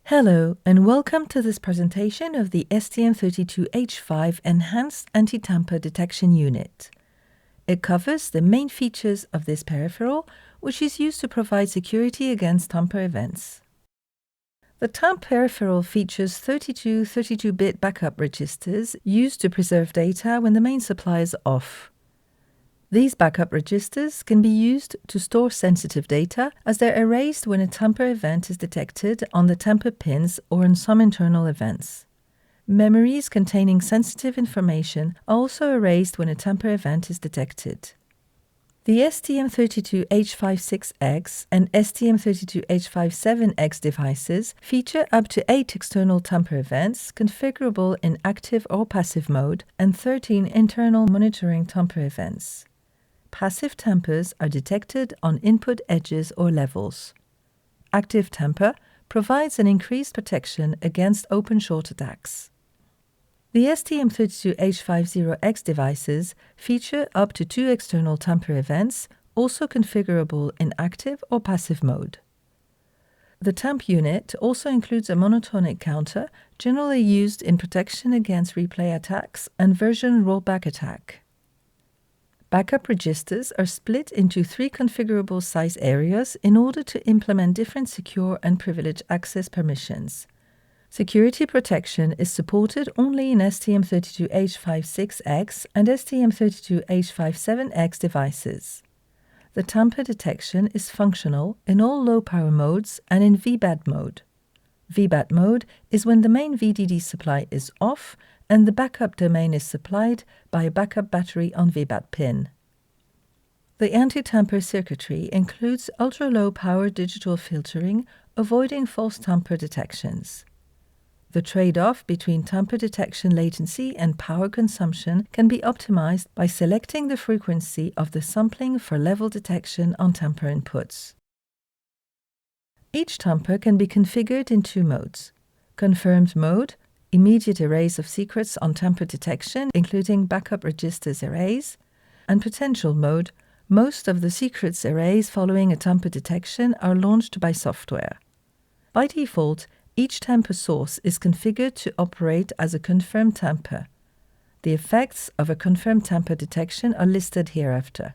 Hello and welcome to this presentation of the STM32H5 Enhanced Anti-Tamper Detection Unit. It covers the main features of this peripheral, which is used to provide security against tamper events. The TAMP peripheral features 32 32-bit backup registers used to preserve data when the main supply is off. These backup registers can be used to store sensitive data as they're erased when a tamper event is detected on the tamper pins or in some internal events. Memories containing sensitive information are also erased when a tamper event is detected. The STM32H56X and STM32H57X devices feature up to 8 external tamper events configurable in active or passive mode and 13 internal monitoring tamper events. Passive tampers are detected on input edges or levels. Active tamper provides an increased protection against open short attacks. The STM32H50X devices feature up to 2 external tamper events, also configurable in active or passive mode. The TAMP unit also includes a monotonic counter, generally used in protection against replay attacks and version rollback attack. Backup registers are split into 3 configurable size areas in order to implement different secure and privileged access permissions. Security protection is supported only in STM32H56X and STM32H57X devices. The tamper detection is functional in all low-power modes and in VBAT mode. VBAT mode is when the main VDD supply is off and the backup domain is supplied by a backup battery on VBAT pin. The anti-tamper circuitry includes ultra-low power digital filtering, avoiding false tamper detections. The trade-off between tamper detection latency and power consumption can be optimized by selecting the frequency of the sampling for level detection on tamper inputs. Each tamper can be configured in 2 modes: confirmed mode, immediate erase of secrets on tamper detection, including backup registers erase, and potential mode, most of the secrets erased following a tamper detection are launched by software. By default, each tamper source is configured to operate as a confirmed tamper. The effects of a confirmed tamper detection are listed hereafter.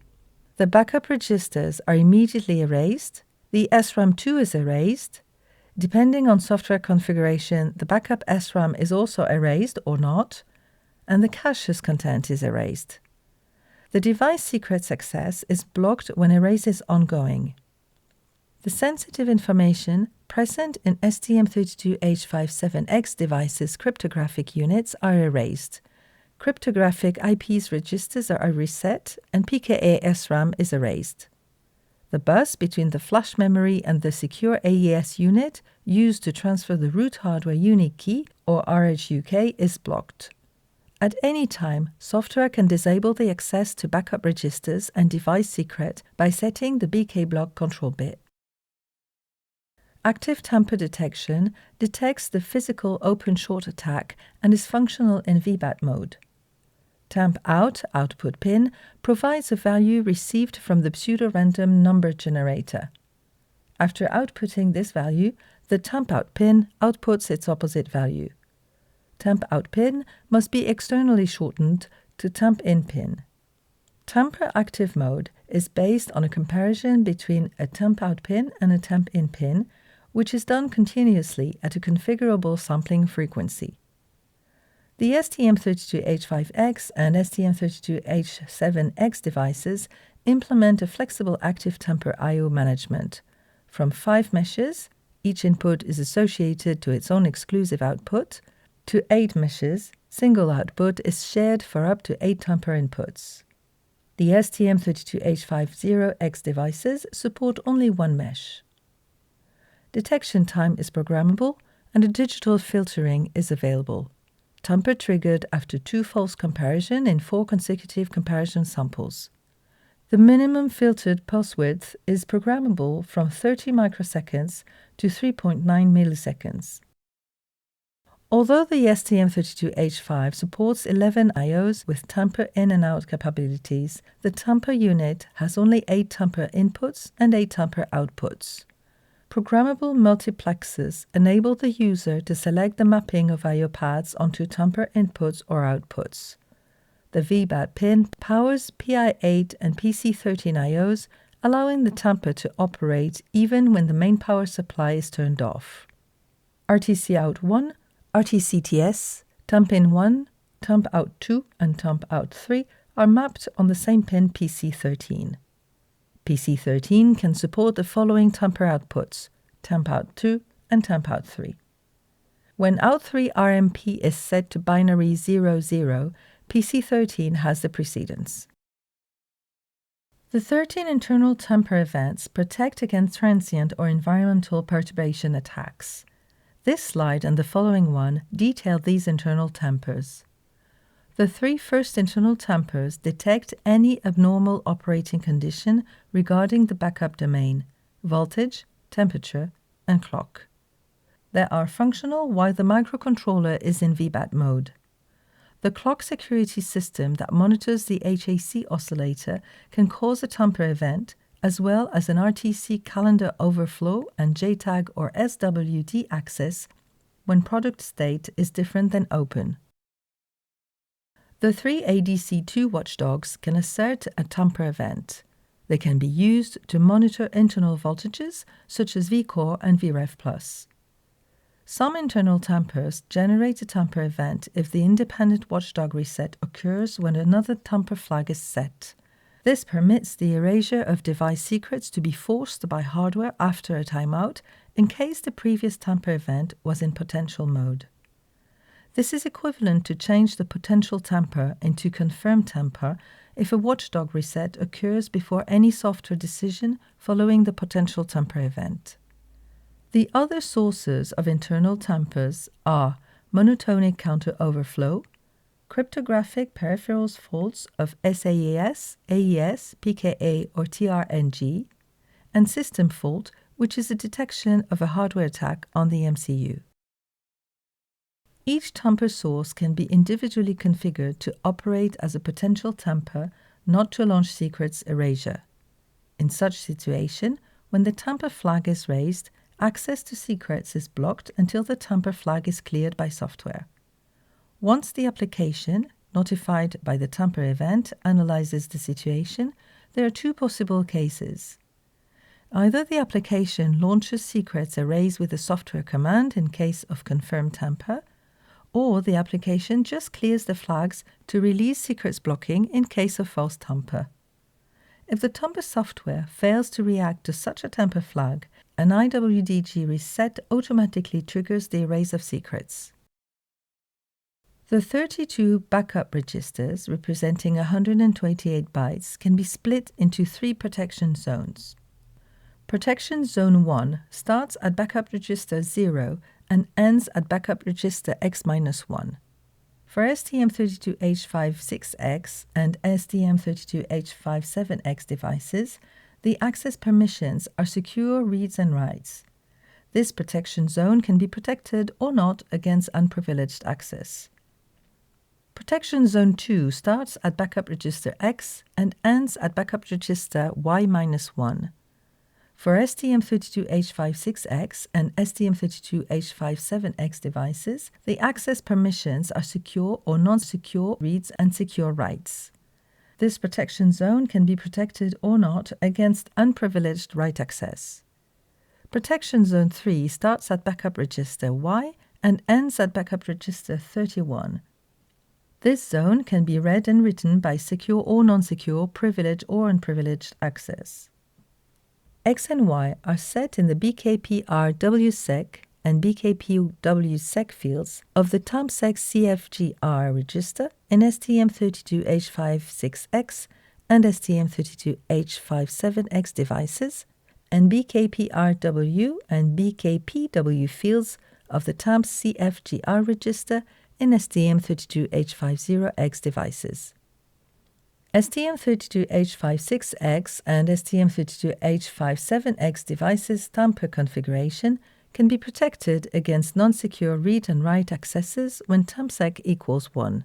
The backup registers are immediately erased, the SRAM2 is erased. Depending on software configuration, the backup SRAM is also erased or not, and the cache's content is erased. The device secrets access is blocked when erase is ongoing. The sensitive information present in STM32H57X devices' cryptographic units are erased. Cryptographic IPs registers are reset, and PKA SRAM is erased. The bus between the flash memory and the secure AES unit used to transfer the root hardware unique key, or RHUK, is blocked. At any time, software can disable the access to backup registers and device secret by setting the BK block control bit. Active tamper detection detects the physical open short attack and is functional in VBAT mode. Tamp out output pin provides a value received from the pseudo-random number generator. After outputting this value, the tamp out pin outputs its opposite value. Tamp out pin must be externally shortened to tamp in pin. Tamper active mode is based on a comparison between a tamp out pin and a tamp in pin, which is done continuously at a configurable sampling frequency. The STM32H5X and STM32H7X devices implement a flexible active tamper I/O management. From 5 meshes, each input is associated to its own exclusive output, to 8 meshes, single output is shared for up to 8 tamper inputs. The STM32H50X devices support only 1 mesh. Detection time is programmable and a digital filtering is available. Tamper triggered after 2 false comparison in 4 consecutive comparison samples. The minimum filtered pulse width is programmable from 30 microseconds to 3.9 milliseconds. Although the STM32H5 supports 11 IOs with tamper in and out capabilities, the tamper unit has only 8 tamper inputs and 8 tamper outputs. Programmable multiplexers enable the user to select the mapping of I/O pads onto tamper inputs or outputs. The VBAT pin powers PI8 and PC13 I/Os, allowing the tamper to operate even when the main power supply is turned off. RTC out 1, RTCTS, tamp in 1, tamp out 2 and tamp out 3 are mapped on the same pin PC13. PC13 can support the following tamper outputs, tamp out 2 and tamp out 3. When out 3 RMP is set to binary 00, PC13 has the precedence. The 13 internal tamper events protect against transient or environmental perturbation attacks. This slide and the following one detail these internal tampers. The 3 first internal tampers detect any abnormal operating condition regarding the backup domain, voltage, temperature, and clock. They are functional while the microcontroller is in VBAT mode. The clock security system that monitors the HAC oscillator can cause a tamper event, as well as an RTC calendar overflow and JTAG or SWT access when product state is different than open. The 3 ADC2 watchdogs can assert a tamper event. They can be used to monitor internal voltages such as VCore and VREF+. Some internal tampers generate a tamper event if the independent watchdog reset occurs when another tamper flag is set. This permits the erasure of device secrets to be forced by hardware after a timeout in case the previous tamper event was in potential mode. This is equivalent to change the potential tamper into confirmed tamper if a watchdog reset occurs before any software decision following the potential tamper event. The other sources of internal tampers are monotonic counter overflow, cryptographic peripherals faults of SAES, AES, PKA, or TRNG, and system fault, which is a detection of a hardware attack on the MCU. Each tamper source can be individually configured to operate as a potential tamper, not to launch secrets erasure. In such situation, when the tamper flag is raised, access to secrets is blocked until the tamper flag is cleared by software. Once the application, notified by the tamper event, analyzes the situation, there are 2 possible cases. Either the application launches secrets erase with a software command in case of confirmed tamper, or the application just clears the flags to release secrets blocking in case of false tamper. If the tamper software fails to react to such a tamper flag, an IWDG reset automatically triggers the erase of secrets. The 32 backup registers, representing 128 bytes, can be split into 3 protection zones. Protection Zone 1 starts at backup register 0 and ends at backup register X-1. For STM32H5 and STM32H5 7X devices, the access permissions are secure reads and writes. This protection zone can be protected or not against unprivileged access. Protection Zone 2 starts at backup register X and ends at backup register Y-1. For STM32H5 and STM32H5 7X devices, the access permissions are secure or non-secure reads and secure writes. This protection zone can be protected or not against unprivileged write access. Protection Zone 3 starts at backup register Y and ends at backup register 31. This zone can be read and written by secure or non-secure, privileged or unprivileged access. X and Y are set in the BKPR-WSEC and BKPW-SEC fields of the TAMSEC CFGR register in STM32H5 and STM32H5 7X devices, and BKPR-W and BKPW fields of the TAMP CFGR register in STM32H50X devices. STM32H5 and STM32H5 7X devices' tamper configuration can be protected against non-secure read and write accesses when TAMSEC equals 1.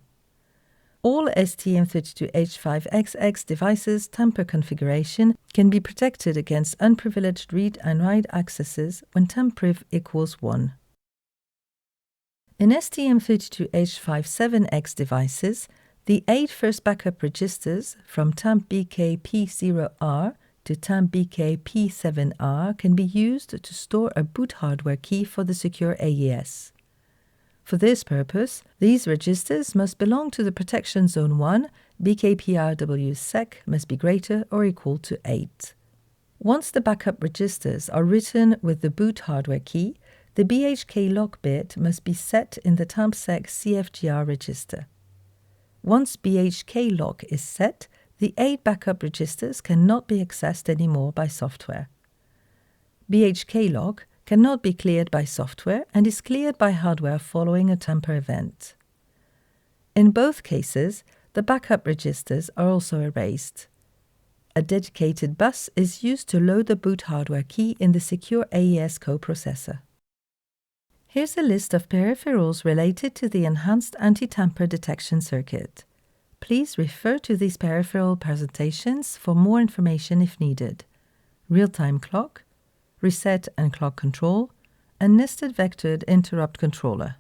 All STM32H5XX devices' tamper configuration can be protected against unprivileged read and write accesses when tamppriv equals 1. In STM32H57X devices, the 8 first backup registers from TAMP-BK-P0R to TAMP-BK-P7R can be used to store a boot hardware key for the secure AES. For this purpose, these registers must belong to the protection zone 1, BKPRW-SEC must be greater or equal to 8. Once the backup registers are written with the boot hardware key, the BHK lock bit must be set in the TAMPSEC CFGR register. Once BHK lock is set, the 8 backup registers cannot be accessed anymore by software. BHK lock cannot be cleared by software and is cleared by hardware following a tamper event. In both cases, the backup registers are also erased. A dedicated bus is used to load the boot hardware key in the secure AES coprocessor. Here's a list of peripherals related to the enhanced anti-tamper detection circuit. Please refer to these peripheral presentations for more information if needed. Real-time clock, reset and clock control, and nested vectored interrupt controller.